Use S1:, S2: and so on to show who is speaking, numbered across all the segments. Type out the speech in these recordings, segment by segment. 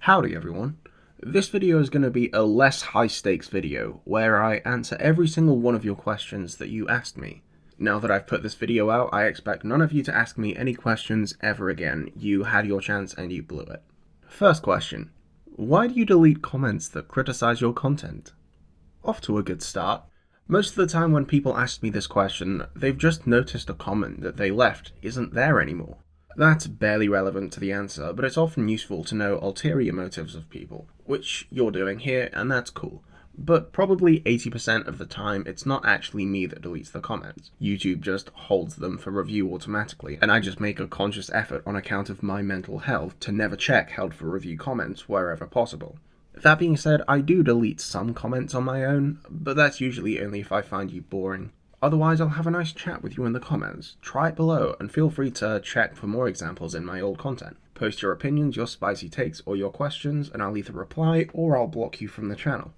S1: Howdy everyone. This video is going to be a less high stakes video where I answer every single one of your questions that you asked me. Now that I've put this video out, I expect none of you to ask me any questions ever again. You had your chance and you blew it. First question. Why do you delete comments that criticize your content? Off to a good start. Most of the time when people ask me this question, they've just noticed a comment that they left isn't there anymore. That's barely relevant to the answer, but it's often useful to know ulterior motives of people, which you're doing here, and that's cool. But probably 80% of the time, it's not actually me that deletes the comments. YouTube just holds them for review automatically, and I just make a conscious effort on account of my mental health to never check held for review comments wherever possible. That being said, I do delete some comments on my own, but that's usually only if I find you boring. Otherwise, I'll have a nice chat with you in the comments. Try it below, and feel free to check for more examples in my old content. Post your opinions, your spicy takes, or your questions, and I'll either reply or I'll block you from the channel.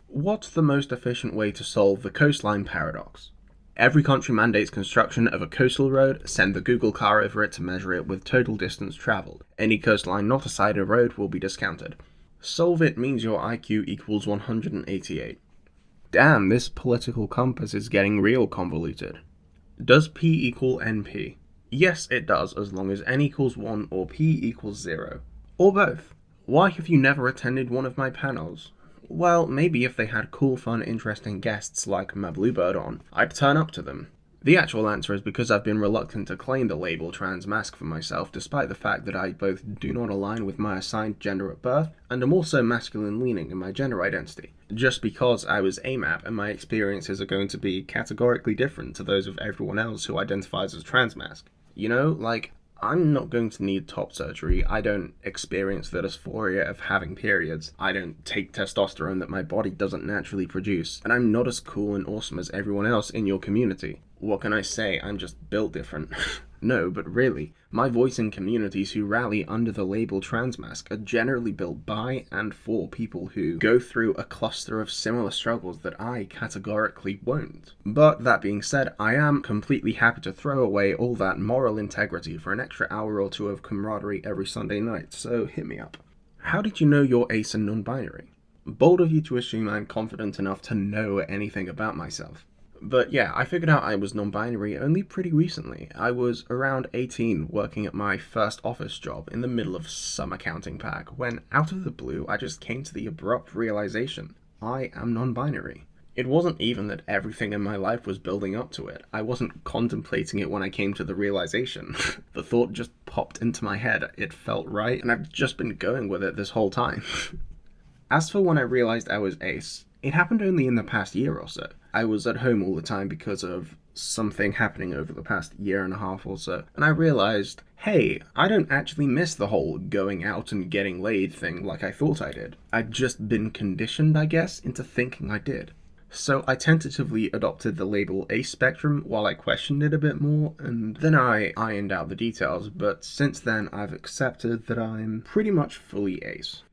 S1: What's the most efficient way to solve the coastline paradox? Every country mandates construction of a coastal road, send the Google car over it to measure it with total distance traveled. Any coastline not a side of road will be discounted. Solve it means your IQ equals 188. Damn, this political compass is getting real convoluted. Does P equal NP? Yes, it does, as long as N equals 1 or P equals 0. Or both. Why have you never attended one of my panels? Well, maybe if they had cool, fun, interesting guests like my Bluebird on, I'd turn up to them. The actual answer is because I've been reluctant to claim the label trans masc for myself, despite the fact that I both do not align with my assigned gender at birth, and am also masculine-leaning in my gender identity. Just because I was AMAP and my experiences are going to be categorically different to those of everyone else who identifies as trans masc. You know, like, I'm not going to need top surgery, I don't experience the dysphoria of having periods, I don't take testosterone that my body doesn't naturally produce, and I'm not as cool and awesome as everyone else in your community. What can I say? I'm just built different. No, but really, my voice in communities who rally under the label trans masc are generally built by and for people who go through a cluster of similar struggles that I categorically won't. But that being said, I am completely happy to throw away all that moral integrity for an extra hour or two of camaraderie every Sunday night, so hit me up. How did you know you're ace and non-binary? Bold of you to assume I'm confident enough to know anything about myself. But yeah, I figured out I was non-binary only pretty recently. I was around 18 working at my first office job in the middle of some accounting pack when, out of the blue, I just came to the abrupt realization, I am non-binary. It wasn't even that everything in my life was building up to it. I wasn't contemplating it when I came to the realization. The thought just popped into my head, it felt right, and I've just been going with it this whole time. As for when I realized I was ace, it happened only in the past year or so. I was at home all the time because of something happening over the past year and a half or so, and I realized, hey, I don't actually miss the whole going out and getting laid thing like I thought I did. I'd just been conditioned, I guess, into thinking I did. So I tentatively adopted the label ace spectrum while I questioned it a bit more, and then I ironed out the details, but since then I've accepted that I'm pretty much fully ace.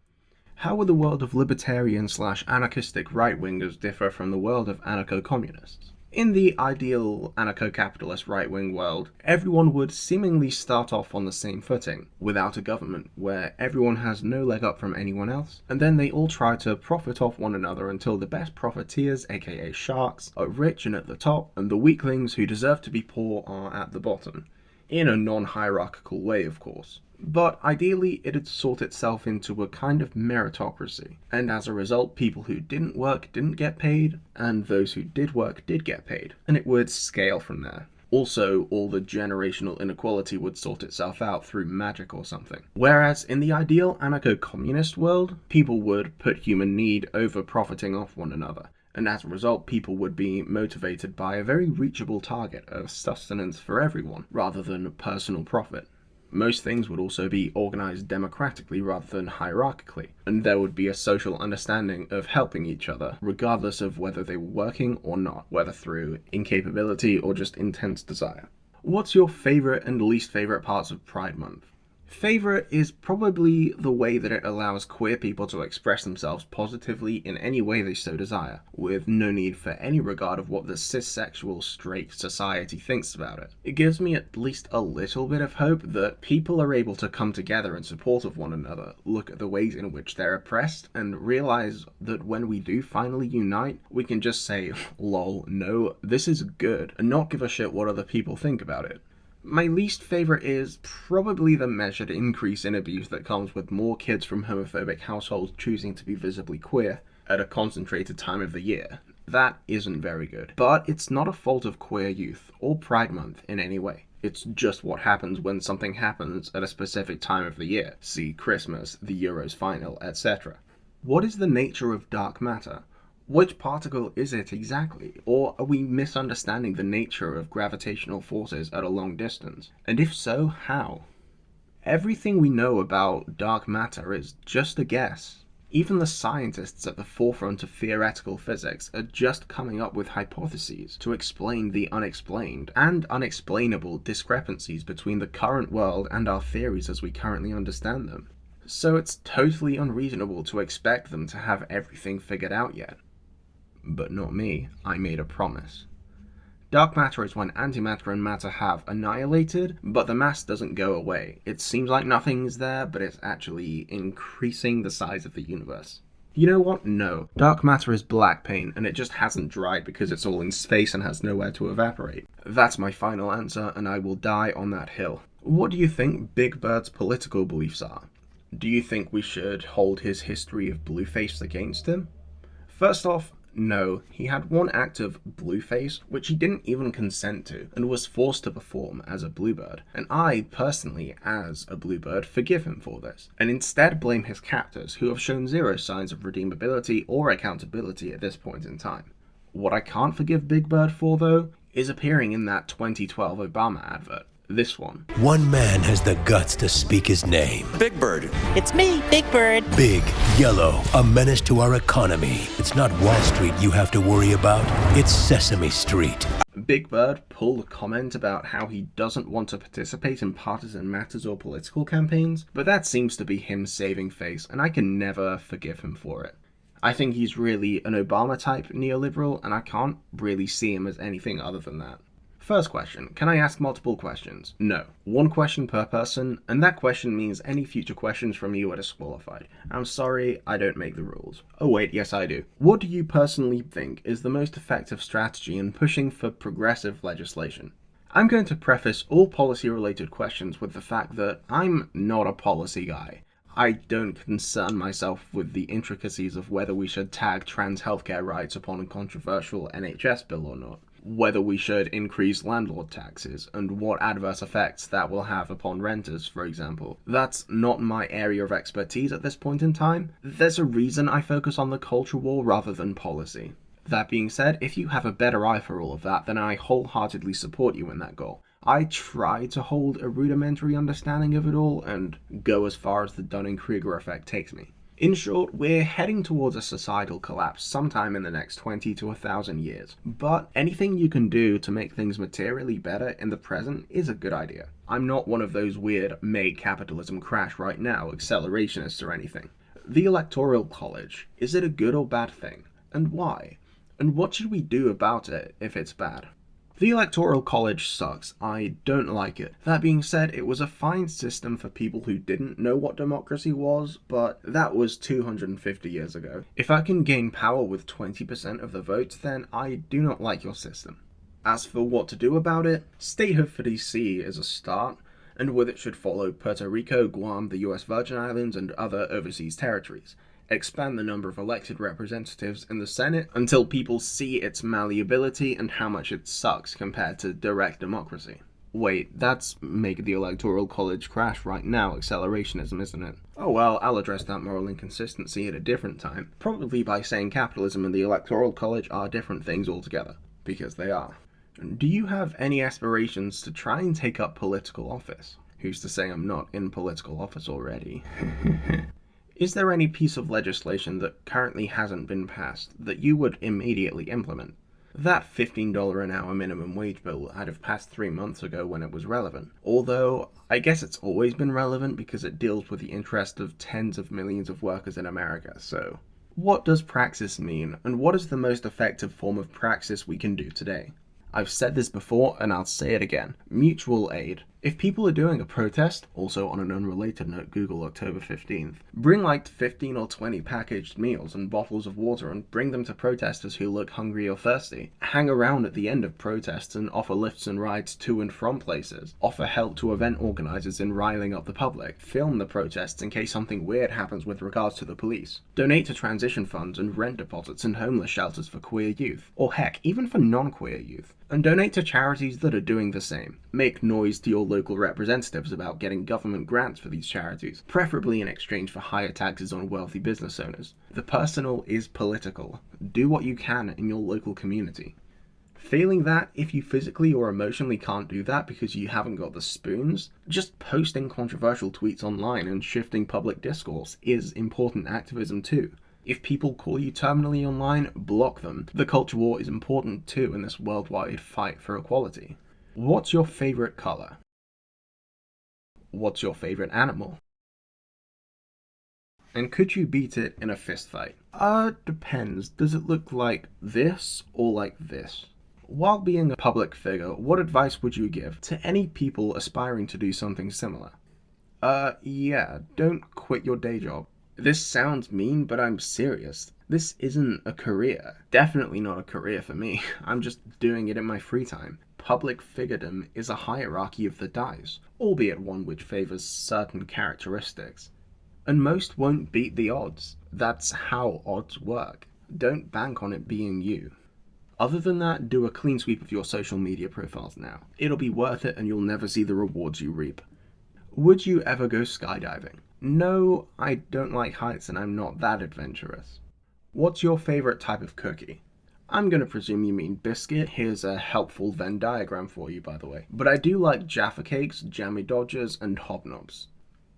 S1: How would the world of libertarian/anarchistic right-wingers differ from the world of anarcho-communists? In the ideal anarcho-capitalist right-wing world, everyone would seemingly start off on the same footing, without a government, where everyone has no leg up from anyone else, and then they all try to profit off one another until the best profiteers, aka sharks, are rich and at the top, and the weaklings who deserve to be poor are at the bottom. In a non-hierarchical way, of course. But ideally, it'd sort itself into a kind of meritocracy, and as a result, people who didn't work didn't get paid, and those who did work did get paid, and it would scale from there. Also, all the generational inequality would sort itself out through magic or something. Whereas in the ideal anarcho-communist world, people would put human need over profiting off one another, and as a result, people would be motivated by a very reachable target of sustenance for everyone, rather than personal profit. Most things would also be organized democratically rather than hierarchically, and there would be a social understanding of helping each other, regardless of whether they were working or not, whether through incapability or just intense desire. What's your favorite and least favorite parts of Pride Month? Favorite is probably the way that it allows queer people to express themselves positively in any way they so desire, with no need for any regard of what the cissexual straight society thinks about it. It gives me at least a little bit of hope that people are able to come together in support of one another, look at the ways in which they're oppressed, and realize that when we do finally unite, we can just say, lol, no, this is good, and not give a shit what other people think about it. My least favourite is probably the measured increase in abuse that comes with more kids from homophobic households choosing to be visibly queer at a concentrated time of the year. That isn't very good. But it's not a fault of queer youth or Pride Month in any way. It's just what happens when something happens at a specific time of the year. See Christmas, the Euros final, etc. What is the nature of dark matter? Which particle is it exactly? Or are we misunderstanding the nature of gravitational forces at a long distance? And if so, how? Everything we know about dark matter is just a guess. Even the scientists at the forefront of theoretical physics are just coming up with hypotheses to explain the unexplained and unexplainable discrepancies between the current world and our theories as we currently understand them. So it's totally unreasonable to expect them to have everything figured out yet. But not me, I made a promise. Dark matter is when antimatter and matter have annihilated, but the mass doesn't go away. It seems like nothing's there, but it's actually increasing the size of the universe. You know what? No. Dark matter is black paint, and it just hasn't dried because it's all in space and has nowhere to evaporate. That's my final answer, and I will die on that hill. What do you think Big Bird's political beliefs are? Do you think we should hold his history of blueface against him? First off, no, he had one act of blueface which he didn't even consent to and was forced to perform as a bluebird, and I, personally, as a bluebird, forgive him for this, and instead blame his captors who have shown zero signs of redeemability or accountability at this point in time. What I can't forgive Big Bird for, though, is appearing in that 2012 Obama advert. This one.
S2: One man has the guts to speak his name.
S3: Big Bird.
S4: It's me, Big Bird.
S2: Big, yellow, a menace to our economy. It's not Wall Street you have to worry about, it's Sesame Street.
S1: Big Bird pulled a comment about how he doesn't want to participate in partisan matters or political campaigns, but that seems to be him saving face, and I can never forgive him for it. I think he's really an Obama-type neoliberal, and I can't really see him as anything other than that. First question, can I ask multiple questions? No. One question per person, and that question means any future questions from you are disqualified. I'm sorry, I don't make the rules. Oh wait, yes I do. What do you personally think is the most effective strategy in pushing for progressive legislation? I'm going to preface all policy-related questions with the fact that I'm not a policy guy. I don't concern myself with the intricacies of whether we should tag trans healthcare rights upon a controversial NHS bill or not, whether we should increase landlord taxes, and what adverse effects that will have upon renters, for example. That's not my area of expertise at this point in time. There's a reason I focus on the culture war rather than policy. That being said, if you have a better eye for all of that, then I wholeheartedly support you in that goal. I try to hold a rudimentary understanding of it all and go as far as the Dunning-Kruger effect takes me. In short, we're heading towards a societal collapse sometime in the next 20 to 1,000 years, but anything you can do to make things materially better in the present is a good idea. I'm not one of those weird make capitalism crash right now accelerationists or anything. The Electoral College, is it a good or bad thing? And why? And what should we do about it if it's bad? The Electoral College sucks. I don't like it. That being said, it was a fine system for people who didn't know what democracy was, but that was 250 years ago. If I can gain power with 20% of the votes, then I do not like your system. As for what to do about it, statehood for DC is a start, and with it should follow Puerto Rico, Guam, the US Virgin Islands, and other overseas territories. Expand the number of elected representatives in the Senate until people see its malleability and how much it sucks compared to direct democracy. Wait, that's make the Electoral College crash right now accelerationism, isn't it? Oh well, I'll address that moral inconsistency at a different time, probably by saying capitalism and the Electoral College are different things altogether, because they are. Do you have any aspirations to try and take up political office? Who's to say I'm not in political office already? Is there any piece of legislation that currently hasn't been passed that you would immediately implement? That $15 an hour minimum wage bill I'd have passed 3 months ago when it was relevant. Although, I guess it's always been relevant because it deals with the interest of tens of millions of workers in America, so. What does praxis mean, and what is the most effective form of praxis we can do today? I've said this before, and I'll say it again. Mutual aid. If people are doing a protest, also on an unrelated note, Google October 15th, bring like 15 or 20 packaged meals and bottles of water and bring them to protesters who look hungry or thirsty. Hang around at the end of protests and offer lifts and rides to and from places. Offer help to event organizers in riling up the public. Film the protests in case something weird happens with regards to the police. Donate to transition funds and rent deposits and homeless shelters for queer youth. Or heck, even for non-queer youth. And donate to charities that are doing the same. Make noise to your local representatives about getting government grants for these charities, preferably in exchange for higher taxes on wealthy business owners. The personal is political. Do what you can in your local community. Failing that, if you physically or emotionally can't do that because you haven't got the spoons, just posting controversial tweets online and shifting public discourse is important activism too. If people call you terminally online, block them. The culture war is important too in this worldwide fight for equality. What's your favorite color? What's your favorite animal? And could you beat it in a fist fight? Depends. Does it look like this or like this? While being a public figure, what advice would you give to any people aspiring to do something similar? Yeah, don't quit your day job. This sounds mean, but I'm serious. This isn't a career. Definitely not a career for me. I'm just doing it in my free time. Public figuredom is a hierarchy of the dice, albeit one which favors certain characteristics. And most won't beat the odds. That's how odds work. Don't bank on it being you. Other than that, do a clean sweep of your social media profiles now. It'll be worth it and you'll never see the rewards you reap. Would you ever go skydiving? No, I don't like heights and I'm not that adventurous. What's your favorite type of cookie? I'm gonna presume you mean biscuit. Here's a helpful Venn diagram for you, by the way. But I do like Jaffa cakes, jammy dodgers, and hobnobs.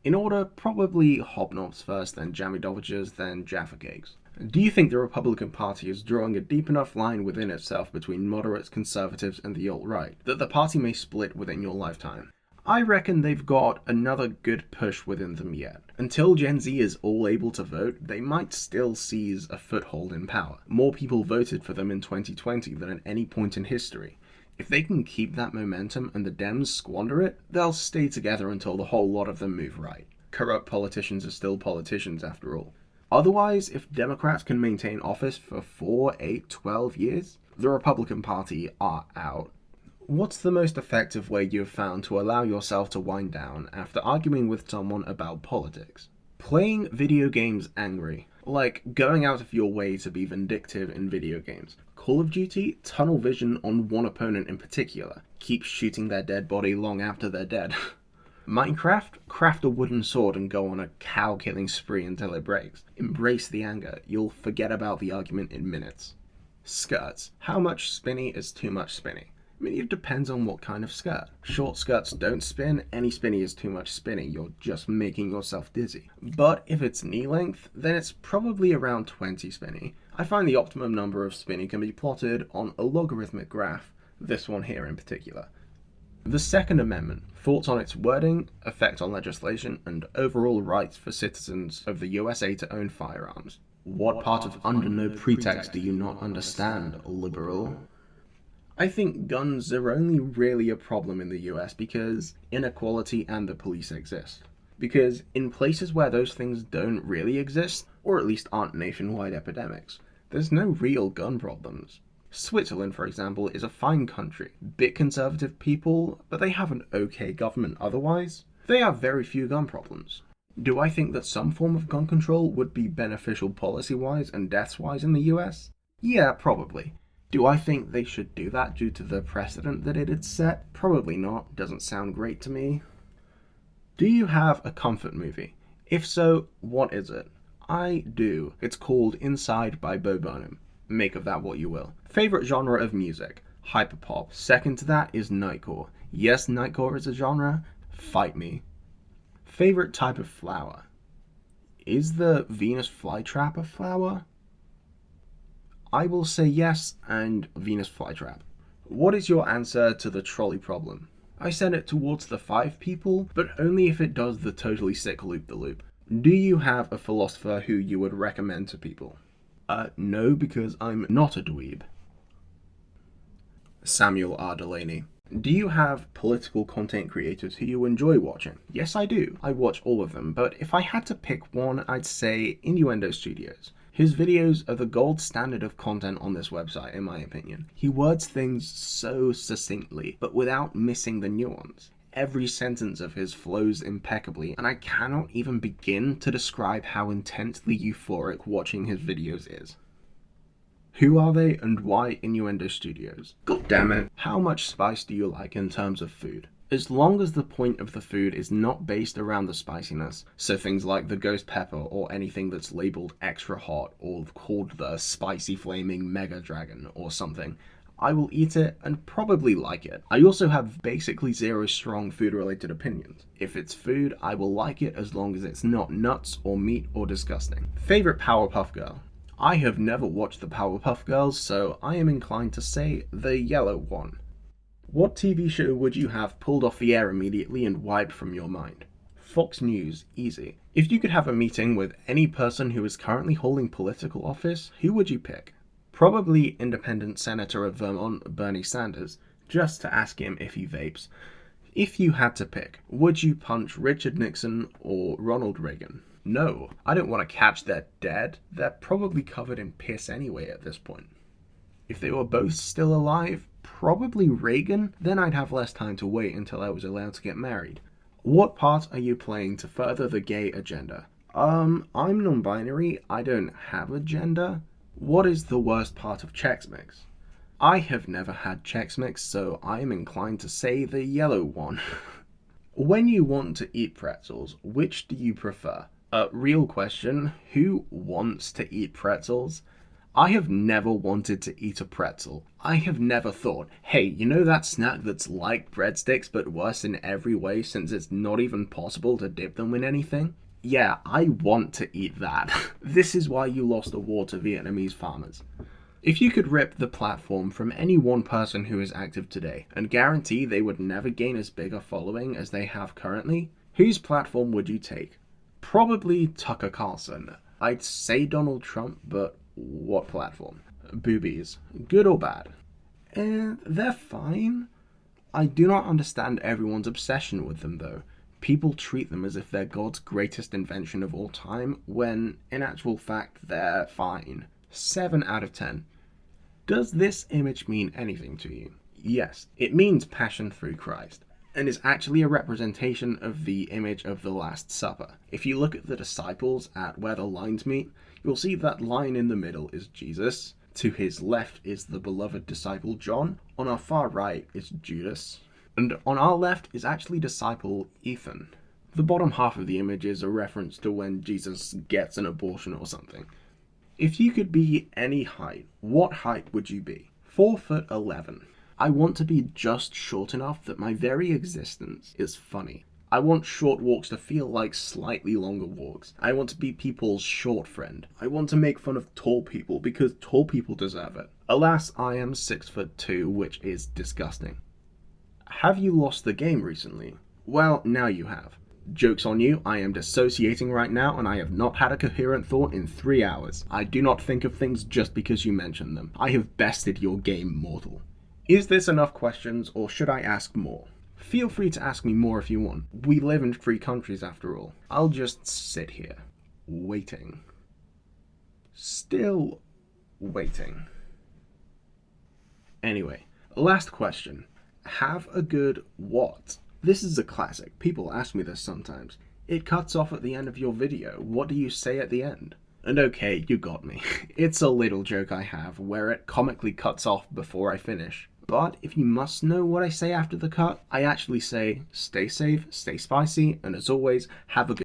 S1: In order, probably hobnobs first, then jammy dodgers, then Jaffa cakes. Do you think the Republican Party is drawing a deep enough line within itself between moderates, conservatives, and the alt-right, that the party may split within your lifetime? I reckon they've got another good push within them yet. Until Gen Z is all able to vote, they might still seize a foothold in power. More people voted for them in 2020 than at any point in history. If they can keep that momentum and the Dems squander it, they'll stay together until the whole lot of them move right. Corrupt politicians are still politicians after all. Otherwise, if Democrats can maintain office for 4, 8, 12 years, the Republican Party are out. What's the most effective way you have found to allow yourself to wind down after arguing with someone about politics? Playing video games angry. Like going out of your way to be vindictive in video games. Call of Duty, tunnel vision on one opponent in particular. Keep shooting their dead body long after they're dead. Minecraft, craft a wooden sword and go on a cow killing spree until it breaks. Embrace the anger. You'll forget about the argument in minutes. Skirts. How much spinny is too much spinny? I mean, it depends on what kind of skirt. Short skirts don't spin, any spinny is too much spinny, you're just making yourself dizzy. But if it's knee length, then it's probably around 20 spinny. I find the optimum number of spinny can be plotted on a logarithmic graph, this one here in particular. The Second Amendment, thoughts on its wording, effect on legislation, and overall rights for citizens of the USA to own firearms. What part of under no pretext do you not understand, liberal? I think guns are only really a problem in the US because inequality and the police exist. Because in places where those things don't really exist, or at least aren't nationwide epidemics, there's no real gun problems. Switzerland, for example, is a fine country. Bit conservative people, but they have an okay government otherwise. They have very few gun problems. Do I think that some form of gun control would be beneficial policy-wise and deaths-wise in the US? Yeah, probably. Do I think they should do that due to the precedent that it had set? Probably not. Doesn't sound great to me. Do you have a comfort movie? If so, what is it? I do. It's called Inside by Bo Burnham. Make of that what you will. Favorite genre of music? Hyperpop. Second to that is Nightcore. Yes, Nightcore is a genre. Fight me. Favorite type of flower? Is the Venus flytrap a flower? I will say yes, and Venus flytrap. What is your answer to the trolley problem? I send it towards the 5 people, but only if it does the totally sick loop-the-loop. Do you have a philosopher who you would recommend to people? No, because I'm not a dweeb. Samuel R. Delaney. Do you have political content creators who you enjoy watching? Yes, I do. I watch all of them, but if I had to pick one, I'd say Innuendo Studios. His videos are the gold standard of content on this website, in my opinion. He words things so succinctly, but without missing the nuance. Every sentence of his flows impeccably, and I cannot even begin to describe how intensely euphoric watching his videos is. Who are they and why Innuendo Studios? God damn it. How much spice do you like in terms of food? As long as the point of the food is not based around the spiciness, so things like the ghost pepper or anything that's labeled extra hot or called the spicy flaming mega dragon or something, I will eat it and probably like it. I also have basically zero strong food related opinions. If it's food, I will like it as long as it's not nuts or meat or disgusting. Favorite Powerpuff Girl? I have never watched the Powerpuff Girls, so I am inclined to say the yellow one. What TV show would you have pulled off the air immediately and wiped from your mind? Fox News, easy. If you could have a meeting with any person who is currently holding political office, who would you pick? Probably independent senator of Vermont, Bernie Sanders, just to ask him if he vapes. If you had to pick, would you punch Richard Nixon or Ronald Reagan? No, I don't want to catch them dead. They're probably covered in piss anyway at this point. If they were both still alive, probably Reagan, then I'd have less time to wait until I was allowed to get married. What part are you playing to further the gay agenda? I'm non-binary, I don't have a gender. What is the worst part of Chex Mix? I have never had Chex Mix, so I am inclined to say the yellow one. When you want to eat pretzels, which do you prefer? Real question, who wants to eat pretzels? I have never wanted to eat a pretzel. I have never thought, hey, you know that snack that's like breadsticks but worse in every way since it's not even possible to dip them in anything? Yeah, I want to eat that. This is why you lost a war to Vietnamese farmers. If you could rip the platform from any one person who is active today and guarantee they would never gain as big a following as they have currently, whose platform would you take? Probably Tucker Carlson. I'd say Donald Trump, but what platform? Boobies. Good or bad? They're fine. I do not understand everyone's obsession with them though. People treat them as if they're God's greatest invention of all time, when in actual fact they're fine. 7 out of 10. Does this image mean anything to you? Yes, it means passion through Christ, and is actually a representation of the image of the Last Supper. If you look at the disciples at where the lines meet, you'll see that line in the middle is Jesus, to his left is the beloved disciple John, on our far right is Judas, and on our left is actually disciple Ethan. The bottom half of the image is a reference to when Jesus gets an abortion or something. If you could be any height, what height would you be? 4'11". I want to be just short enough that my very existence is funny. I want short walks to feel like slightly longer walks. I want to be people's short friend. I want to make fun of tall people because tall people deserve it. Alas, I am 6'2", which is disgusting. Have you lost the game recently? Well, now you have. Joke's on you, I am dissociating right now and I have not had a coherent thought in 3 hours. I do not think of things just because you mention them. I have bested your game, mortal. Is this enough questions or should I ask more? Feel free to ask me more if you want. We live in free countries after all. I'll just sit here, waiting. Still waiting. Anyway, last question. Have a good what? This is a classic. People ask me this sometimes. It cuts off at the end of your video. What do you say at the end? And okay, you got me. It's a little joke I have where it comically cuts off before I finish. But if you must know what I say after the cut, I actually say, stay safe, stay spicy, and as always, have a good